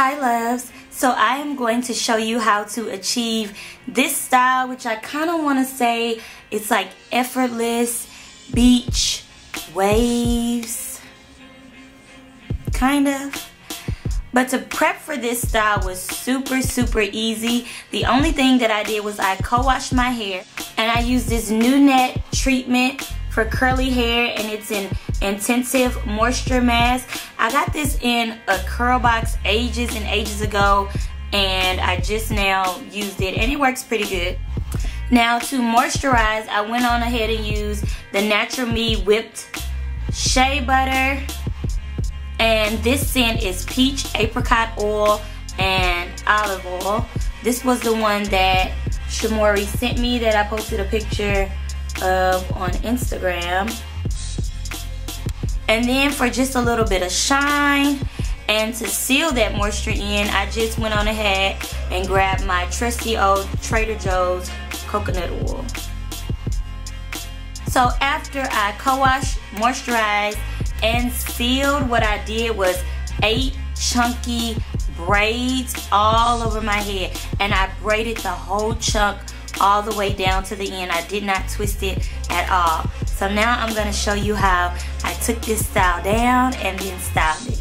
Hi loves, so I am going to show you how to achieve this style, which I kind of want to say it's like effortless beach waves, kind of. But to prep for this style was super easy. The only thing that I did was I co-washed my hair and I used this new net treatment for curly hair, and it's an intensive moisture mask. I got this in a curl box ages and ages ago, and I just now used it and it works pretty good. Now to moisturize, I went on ahead and used the Natural Me whipped shea butter, and this scent is peach, apricot oil, and olive oil. This was the one that Shamori sent me that I posted a picture of on Instagram. And then for just a little bit of shine and to seal that moisture in, I just went on ahead and grabbed my trusty old Trader Joe's coconut oil. So after I co-washed, moisturized, and sealed, what I did was 8 chunky braids all over my head, and I braided the whole chunk all the way down to the end. I did not twist it at all. So now I'm going to show you how I took this style down and then styled it.